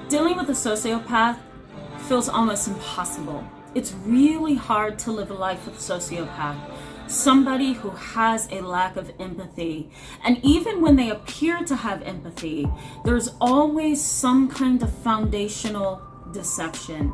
Dealing with a sociopath feels almost impossible. It's really hard to live a life with a sociopath, somebody who has a lack of empathy. And even when they appear to have empathy, there's always some kind of foundational deception.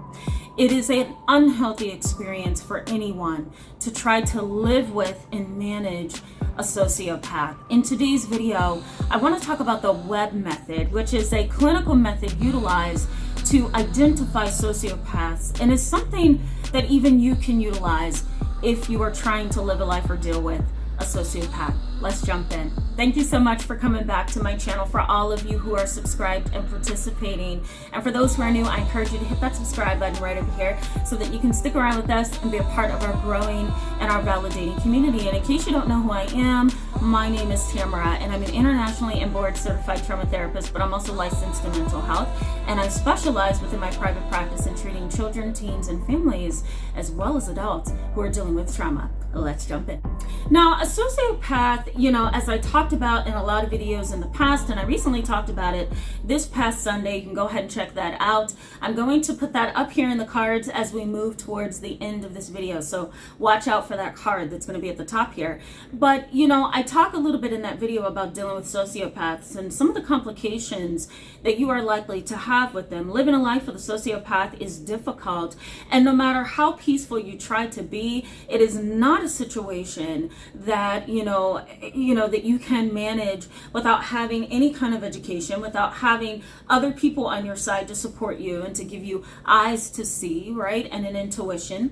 It is an unhealthy experience for anyone to try to live with and manage a sociopath. In today's video, I want to talk about the Webb method, which is a clinical method utilized to identify sociopaths, and is something that even you can utilize if you are trying to live a life or deal with a sociopath. Let's jump in. Thank you so much for coming back to my channel. For all of you who are subscribed and participating, and for those who are new, I encourage you to hit that subscribe button right over here so that you can stick around with us and be a part of our growing and our validating community. And in case you don't know who I am, my name is Tamara, and I'm an internationally and board certified trauma therapist, but I'm also licensed in mental health, and I specialize within my private practice in treating children, teens, and families, as well as adults who are dealing with trauma. Let's jump in. Now, a sociopath, as I talked about in a lot of videos in the past, and I recently talked about it this past Sunday, you can go ahead and check that out. I'm going to put that up here in the cards as we move towards the end of this video, so watch out for that card that's going to be at the top here. But, I talk a little bit in that video about dealing with sociopaths and some of the complications that you are likely to have with them. Living a life with a sociopath is difficult, and no matter how peaceful you try to be, it is not a situation that that you can manage without having any kind of education, without having other people on your side to support you and to give you eyes to see, right, and an intuition.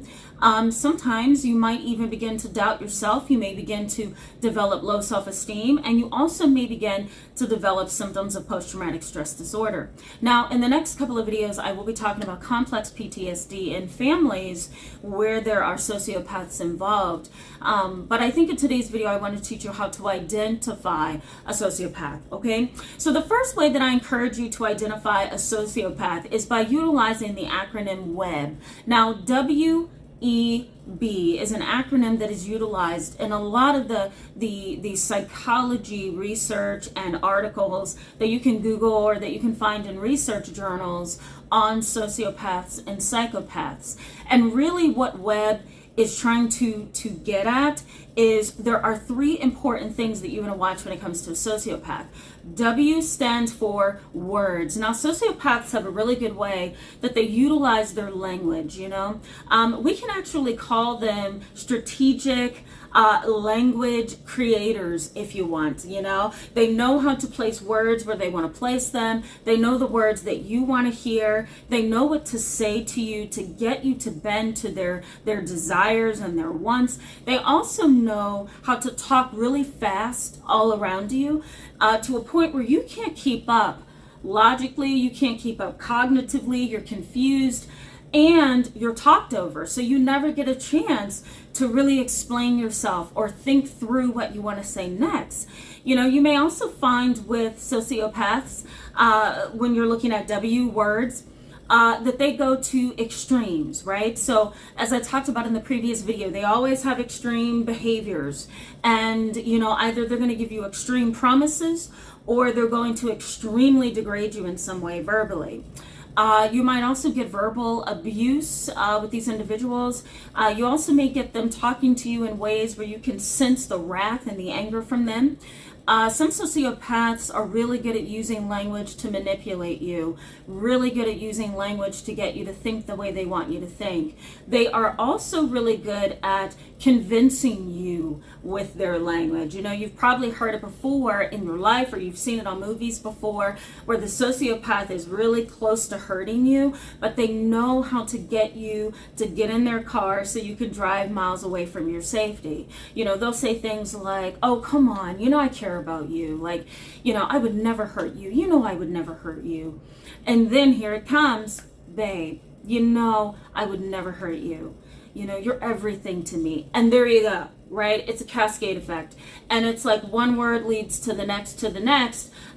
Sometimes you might even begin to doubt yourself. You may begin to develop low self-esteem, and you also may begin to develop symptoms of post-traumatic stress disorder. Now, in the next couple of videos, I will be talking about complex PTSD in families where there are sociopaths involved. But I think in today's video, I want to teach you how to identify a sociopath, okay? So the first way that I encourage you to identify a sociopath is by utilizing the acronym WEB. Now, WEB is an acronym that is utilized in a lot of the psychology research and articles that you can Google or that you can find in research journals on sociopaths and psychopaths. And really what Webb is trying to get at is there are three important things that you want to watch when it comes to a sociopath. W stands for words. Now, sociopaths have a really good way that they utilize their language, we can actually call them strategic language creators, if you want. They know how to place words where they want to place them. They know the words that you want to hear. They know what to say to you to get you to bend to their desires and their wants. They also know how to talk really fast all around you to a point where you can't keep up logically, you can't keep up cognitively, you're confused, and you're talked over, so you never get a chance to really explain yourself or think through what you want to say next. You may also find with sociopaths, when you're looking at W words, that they go to extremes, right? So as I talked about in the previous video, they always have extreme behaviors, and either they're going to give you extreme promises or they're going to extremely degrade you in some way verbally. You might also get verbal abuse with these individuals. You also may get them talking to you in ways where you can sense the wrath and the anger from them. Some sociopaths are really good at using language to manipulate you, really good at using language to get you to think the way they want you to think. They are also really good at convincing you with their language. You've probably heard it before in your life, or you've seen it on movies before, where the sociopath is really close to hurting you, but they know how to get you to get in their car so you can drive miles away from your safety. They'll say things like, "Oh, come on, I care about you. Like, I would never hurt you. I would never hurt you." And then here it comes, "Babe, I would never hurt you. You're everything to me." And there you go, right? It's a cascade effect. And it's like one word leads to the next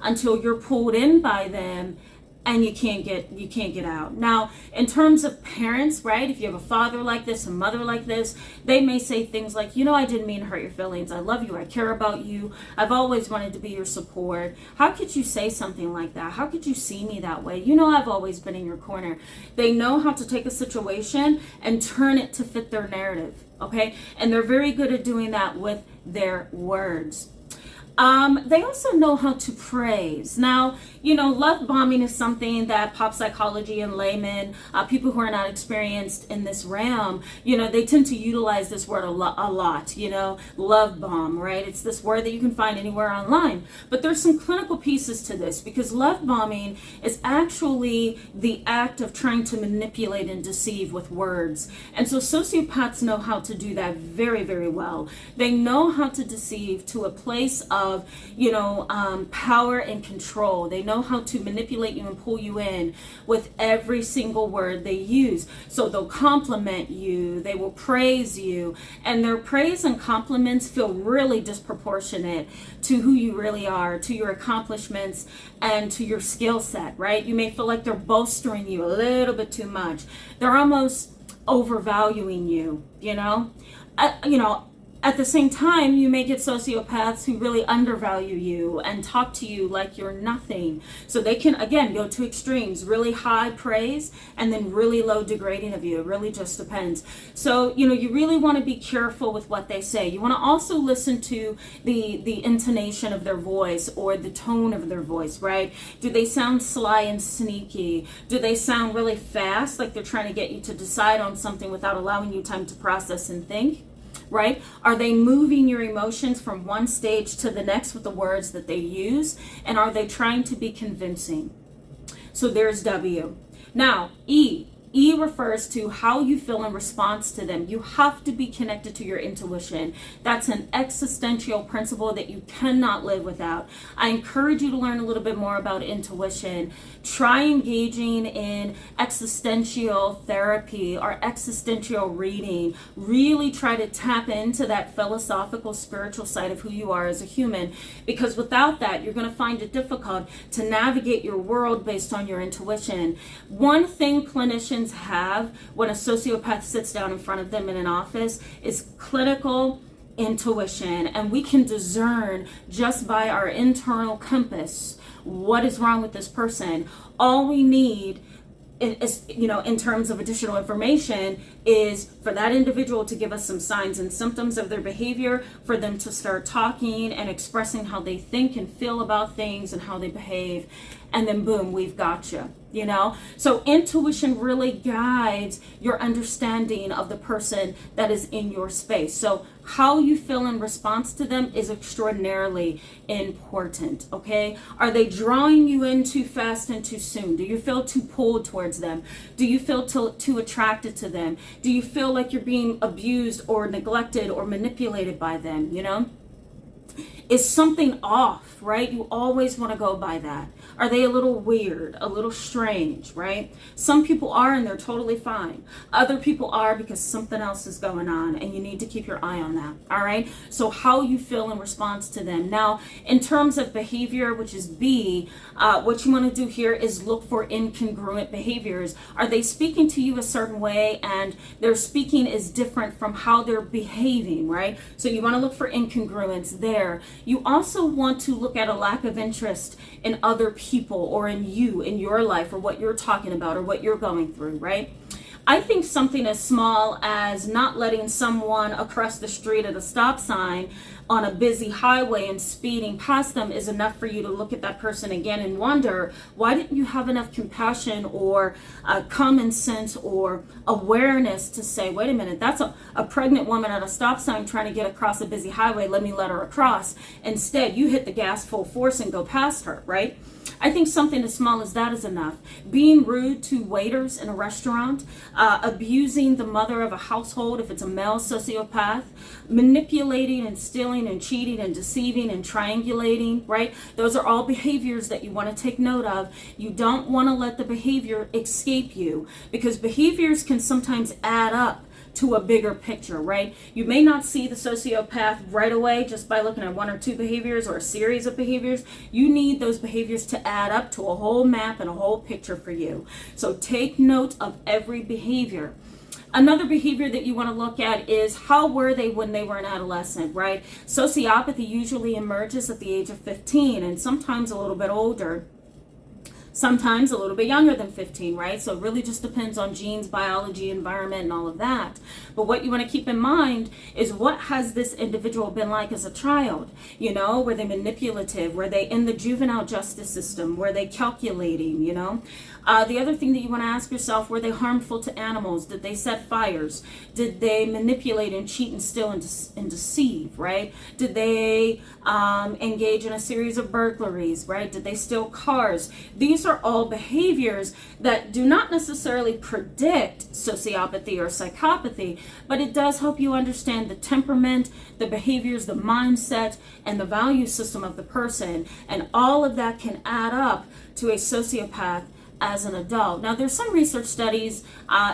until you're pulled in by them and you can't get out. Now, in terms of parents, right? If you have a father like this, a mother like this, they may say things like, I didn't mean to hurt your feelings. I love you. I care about you. I've always wanted to be your support. How could you say something like that? How could you see me that way? I've always been in your corner. They know how to take a situation and turn it to fit their narrative, okay? And they're very good at doing that with their words. They also know how to praise. Now, love bombing is something that pop psychology and laymen, people who are not experienced in this realm, they tend to utilize this word a lot, love bomb, right? It's this word that you can find anywhere online. But there's some clinical pieces to this, because love bombing is actually the act of trying to manipulate and deceive with words. And so sociopaths know how to do that very, very well. They know how to deceive to a place of power and control. They know how to manipulate you and pull you in with every single word they use. So they'll compliment you, they will praise you, and their praise and compliments feel really disproportionate to who you really are, to your accomplishments, and to your skill set, right? You may feel like they're bolstering you a little bit too much. They're almost overvaluing you, At the same time, you may get sociopaths who really undervalue you and talk to you like you're nothing. So they can, again, go to extremes, really high praise and then really low degrading of you. It really just depends. So, you really want to be careful with what they say. You want to also listen to the intonation of their voice or the tone of their voice, right? Do they sound sly and sneaky? Do they sound really fast, like they're trying to get you to decide on something without allowing you time to process and think? Right? Are they moving your emotions from one stage to the next with the words that they use? And are they trying to be convincing? So there's W. Now, E. E refers to how you feel in response to them. You have to be connected to your intuition. That's an existential principle that you cannot live without. I encourage you to learn a little bit more about intuition. Try engaging in existential therapy or existential reading. Really try to tap into that philosophical, spiritual side of who you are as a human, because without that, you're going to find it difficult to navigate your world based on your intuition. One thing clinicians have when a sociopath sits down in front of them in an office is clinical intuition, and we can discern just by our internal compass what is wrong with this person. All we need is, in terms of additional information, is for that individual to give us some signs and symptoms of their behavior, for them to start talking and expressing how they think and feel about things and how they behave, and then boom, we've got you. So intuition really guides your understanding of the person that is in your space. So how you feel in response to them is extraordinarily important, okay? Are they drawing you in too fast and too soon? Do you feel too pulled towards them? Do you feel too attracted to them? Do you feel like you're being abused or neglected or manipulated by them, Is something off, right? You always want to go by that. Are they a little weird, a little strange, right? Some people are and they're totally fine. Other people are because something else is going on, and you need to keep your eye on that, all right? So how you feel in response to them. Now, in terms of behavior, which is B, what you want to do here is look for incongruent behaviors. Are they speaking to you a certain way and their speaking is different from how they're behaving, right? So you want to look for incongruence there. You also want to look at a lack of interest in other people or in you, in your life, or what you're talking about or what you're going through, right? I think something as small as not letting someone across the street at a stop sign on a busy highway and speeding past them is enough for you to look at that person again and wonder, why didn't you have enough compassion or common sense or awareness to say, wait a minute, that's a pregnant woman at a stop sign trying to get across a busy highway, let me let her across. Instead, you hit the gas full force and go past her, right? I think something as small as that is enough. Being rude to waiters in a restaurant, abusing the mother of a household if it's a male sociopath, manipulating and stealing and cheating and deceiving and triangulating, right? Those are all behaviors that you want to take note of. You don't want to let the behavior escape you, because behaviors can sometimes add up to a bigger picture, right? You may not see the sociopath right away just by looking at one or two behaviors or a series of behaviors. You need those behaviors to add up to a whole map and a whole picture for you. So take note of every behavior. Another behavior that you want to look at is how were they when they were an adolescent, right? Sociopathy usually emerges at the age of 15 and sometimes a little bit older. Sometimes a little bit younger than 15, right? So it really just depends on genes, biology, environment, and all of that. But what you want to keep in mind is what has this individual been like as a child? You know, were they manipulative? Were they in the juvenile justice system? Were they calculating, you know? The other thing that you want to ask yourself, were they harmful to animals? Did they set fires? Did they manipulate and cheat and steal and deceive, right? Did they engage in a series of burglaries, right? Did they steal cars? These are all behaviors that do not necessarily predict sociopathy or psychopathy, but it does help you understand the temperament, the behaviors, the mindset, and the value system of the person. And all of that can add up to a sociopath as an adult. Now, there's some research studies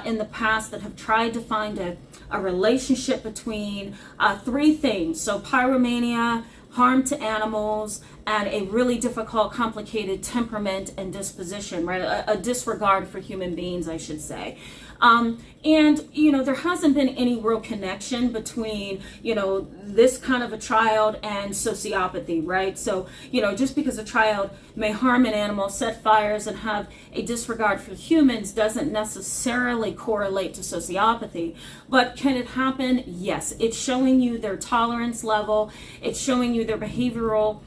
in the past that have tried to find a relationship between three things. So pyromania, harm to animals, and a really difficult, complicated temperament and disposition, right? A disregard for human beings, I should say. And, you know, there hasn't been any real connection between, you know, this kind of a child and sociopathy, right? So, you know, just because a child may harm an animal, set fires, and have a disregard for humans doesn't necessarily correlate to sociopathy. But can it happen? Yes. It's showing you their tolerance level. It's showing you their behavioral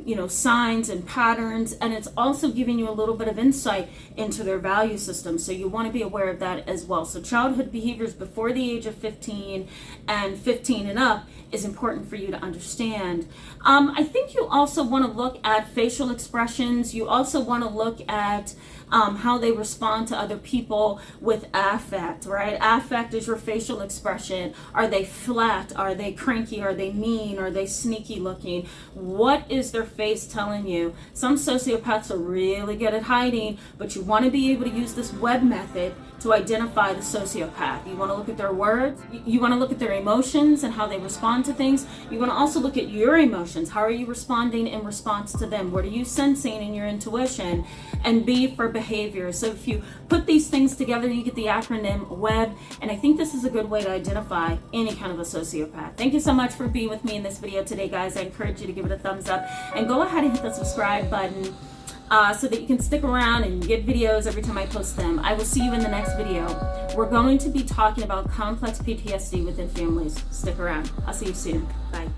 you know, signs and patterns, and it's also giving you a little bit of insight into their value system. So you want to be aware of that as well. So childhood behaviors before the age of 15 and 15 and up is important for you to understand. I think you also want to look at facial expressions. You also want to look at how they respond to other people with affect, right? Affect is your facial expression. Are they flat? Are they cranky? Are they mean? Are they sneaky looking? What is their face telling you? Some sociopaths are really good at hiding, but you want to be able to use this web method to identify the sociopath. You want to look at their words. You want to look at their emotions and how they respond to things. You want to also look at your emotions. How are you responding in response to them? What are you sensing in your intuition? And B for behavior. So if you put these things together, you get the acronym WEB. And I think this is a good way to identify any kind of a sociopath. Thank you so much for being with me in this video today, guys. I encourage you to give it a thumbs up and go ahead and hit the subscribe button so that you can stick around and get videos every time I post them. I will see you in the next video. We're going to be talking about complex PTSD within families. Stick around. I'll see you soon. Bye.